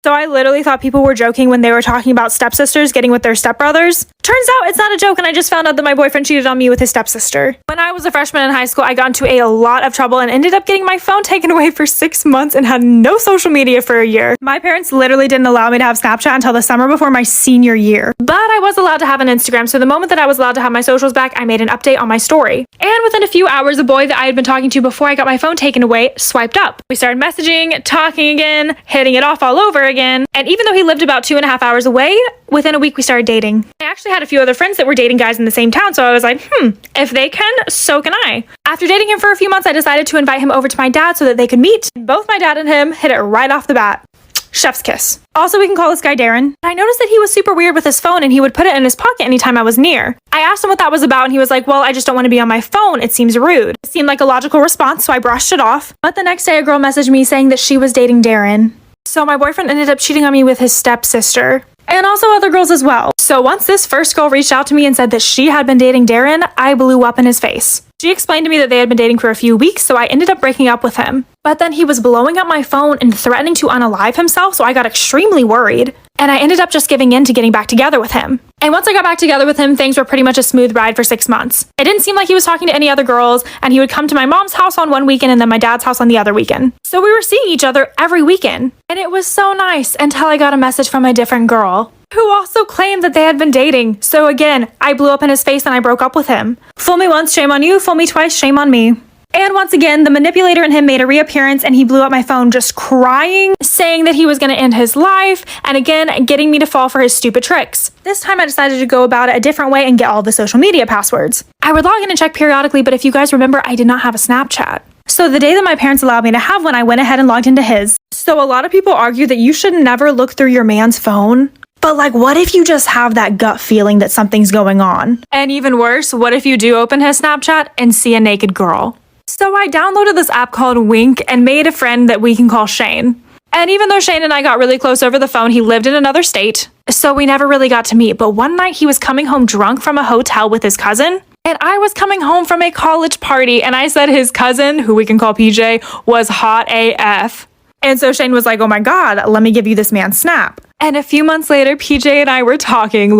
So I literally thought people were joking when they were talking about stepsisters getting with their stepbrothers. Turns out it's not a joke, and I just found out that my boyfriend cheated on me with his stepsister. When I was a freshman in high school, I got into a lot of trouble and ended up getting my phone taken away for 6 months and had no social media for a year. My parents literally didn't allow me to have Snapchat until the summer before my senior year. But I was allowed to have an Instagram, so the moment that I was allowed to have my socials back, I made an update on my story. And within a few hours, a boy that I had been talking to before I got my phone taken away swiped up. We started messaging, talking again, hitting it off all over again. And even though he lived about 2.5 hours away, within a week we started dating. I actually had a few other friends that were dating guys in the same town, so I was like, if they can, so can I. After dating him for a few months, I decided to invite him over to my dad so that they could meet. Both my dad and him hit it right off the bat. Chef's kiss. Also, we can call this guy Darren. I noticed that he was super weird with his phone and he would put it in his pocket anytime I was near. I asked him what that was about and he was like, well, I just don't want to be on my phone. It seems rude. It seemed like a logical response, so I brushed it off. But the next day, a girl messaged me saying that she was dating Darren. So my boyfriend ended up cheating on me with his stepsister. And also other girls as well. So once this first girl reached out to me and said that she had been dating Darren, I blew up in his face. She explained to me that they had been dating for a few weeks, so I ended up breaking up with him. But then he was blowing up my phone and threatening to unalive himself, so I got extremely worried. And I ended up just giving in to getting back together with him. And once I got back together with him, things were pretty much a smooth ride for 6 months. It didn't seem like he was talking to any other girls, and he would come to my mom's house on one weekend and then my dad's house on the other weekend. So we were seeing each other every weekend. And it was so nice until I got a message from a different girl who also claimed that they had been dating. So again, I blew up in his face and I broke up with him. Fool me once, shame on you. Fool me twice, shame on me. And once again, the manipulator in him made a reappearance and he blew up my phone just crying, saying that he was going to end his life, and again, getting me to fall for his stupid tricks. This time I decided to go about it a different way and get all the social media passwords. I would log in and check periodically, but if you guys remember, I did not have a Snapchat. So the day that my parents allowed me to have one, I went ahead and logged into his. So a lot of people argue that you should never look through your man's phone. But like, what if you just have that gut feeling that something's going on? And even worse, what if you do open his Snapchat and see a naked girl? So I downloaded this app called Wink and made a friend that we can call Shane. And even though Shane and I got really close over the phone, he lived in another state, so we never really got to meet. But one night he was coming home drunk from a hotel with his cousin, and I was coming home from a college party, and I said his cousin, who we can call PJ, was hot AF. And so Shane was like, oh my God, let me give you this man's snap. And a few months later, PJ and I were talking.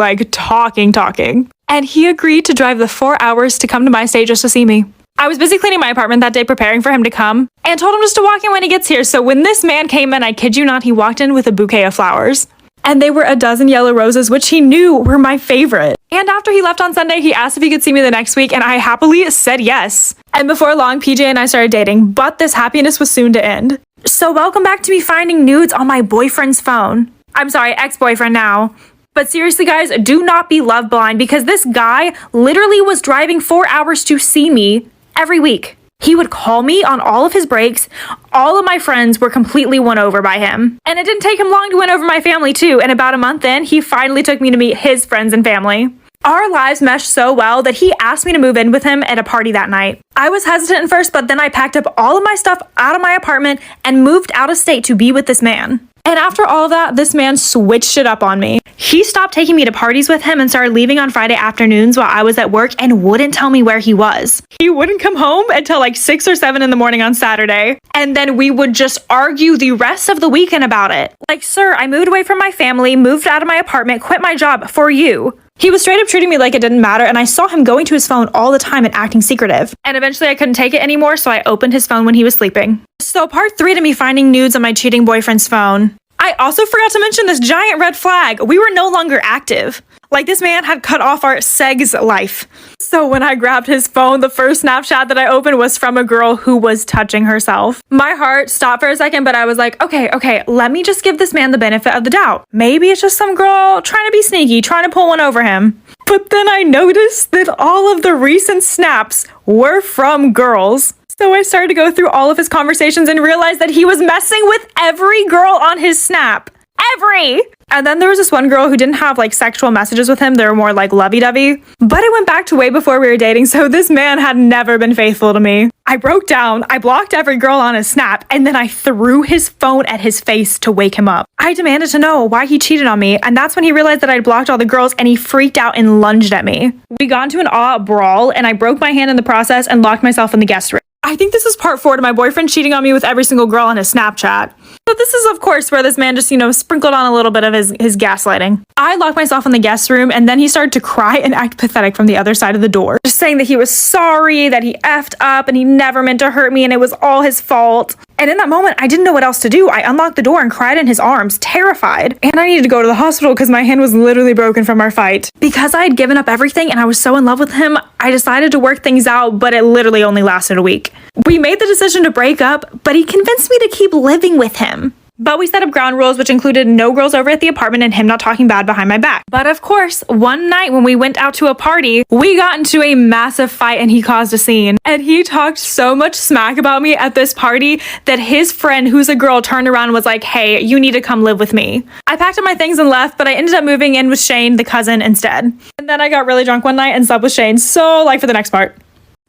And he agreed to drive the 4 hours to come to my state just to see me. I was busy cleaning my apartment that day preparing for him to come and told him just to walk in when he gets here. So when this man came in, I kid you not, he walked in with a bouquet of flowers. And they were a dozen yellow roses, which he knew were my favorite. And after he left on Sunday, he asked if he could see me the next week, and I happily said yes. And before long, PJ and I started dating, but this happiness was soon to end. So welcome back to me finding nudes on my boyfriend's phone. I'm sorry, ex-boyfriend now. But seriously, guys, do not be love blind, because this guy literally was driving 4 hours to see me every week. He would call me on all of his breaks. All of my friends were completely won over by him. And it didn't take him long to win over my family too. And about a month in, he finally took me to meet his friends and family. Our lives meshed so well that he asked me to move in with him at a party that night. I was hesitant at first, but then I packed up all of my stuff out of my apartment and moved out of state to be with this man. And after all that, this man switched it up on me. He stopped taking me to parties with him and started leaving on Friday afternoons while I was at work and wouldn't tell me where he was. He wouldn't come home until like 6 or 7 in the morning on Saturday. And then we would just argue the rest of the weekend about it. Like, sir, I moved away from my family, moved out of my apartment, quit my job for you. He was straight up treating me like it didn't matter, and I saw him going to his phone all the time and acting secretive. And eventually I couldn't take it anymore, so I opened his phone when he was sleeping. So part 3 to me finding nudes on my cheating boyfriend's phone. I also forgot to mention this giant red flag. We were no longer active. Like, this man had cut off our sex life. So when I grabbed his phone, the first Snapchat that I opened was from a girl who was touching herself. My heart stopped for a second, but I was like, okay, let me just give this man the benefit of the doubt. Maybe it's just some girl trying to be sneaky, trying to pull one over him. But then I noticed that all of the recent snaps were from girls. So I started to go through all of his conversations and realized that he was messing with every girl on his snap. Every! And then there was this one girl who didn't have like sexual messages with him. They were more like lovey-dovey. But it went back to way before we were dating, so this man had never been faithful to me. I broke down, I blocked every girl on his snap, and then I threw his phone at his face to wake him up. I demanded to know why he cheated on me, and that's when he realized that I'd blocked all the girls and he freaked out and lunged at me. We got into an all-out brawl, and I broke my hand in the process and locked myself in the guest room. I think this is part 4 to my boyfriend cheating on me with every single girl on his Snapchat. But this is, of course, where this man just, sprinkled on a little bit of his gaslighting. I locked myself in the guest room, and then he started to cry and act pathetic from the other side of the door, just saying that he was sorry, that he effed up, and he never meant to hurt me, and it was all his fault. And in that moment, I didn't know what else to do. I unlocked the door and cried in his arms, terrified. And I needed to go to the hospital because my hand was literally broken from our fight. Because I had given up everything and I was so in love with him, I decided to work things out, but it literally only lasted a week. We made the decision to break up, but he convinced me to keep living with him. But we set up ground rules, which included no girls over at the apartment and him not talking bad behind my back. But of course, one night when we went out to a party, we got into a massive fight and he caused a scene. And he talked so much smack about me at this party that his friend, who's a girl, turned around and was like, hey, you need to come live with me. I packed up my things and left, but I ended up moving in with Shane, the cousin, instead. And then I got really drunk one night and slept with Shane. So, for the next part.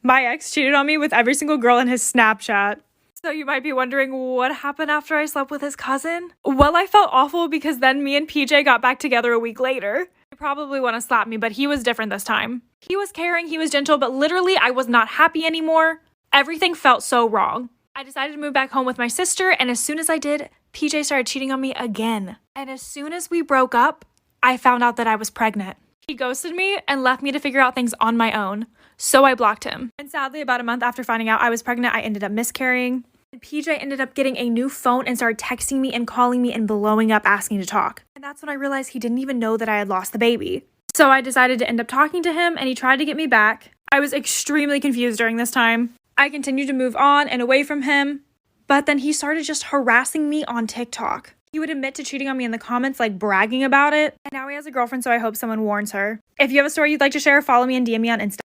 My ex cheated on me with every single girl in his Snapchat. So you might be wondering what happened after I slept with his cousin? Well, I felt awful because then me and PJ got back together a week later. You probably want to slap me, but he was different this time. He was caring, he was gentle, but literally I was not happy anymore. Everything felt so wrong. I decided to move back home with my sister, and as soon as I did, PJ started cheating on me again. And as soon as we broke up, I found out that I was pregnant. He ghosted me and left me to figure out things on my own. So I blocked him. And sadly, about a month after finding out I was pregnant, I ended up miscarrying. And PJ ended up getting a new phone and started texting me and calling me and blowing up asking to talk. And that's when I realized he didn't even know that I had lost the baby. So I decided to end up talking to him and he tried to get me back. I was extremely confused during this time. I continued to move on and away from him, but then he started just harassing me on TikTok. He would admit to cheating on me in the comments, bragging about it. And now he has a girlfriend, so I hope someone warns her. If you have a story you'd like to share, follow me and DM me on Instagram.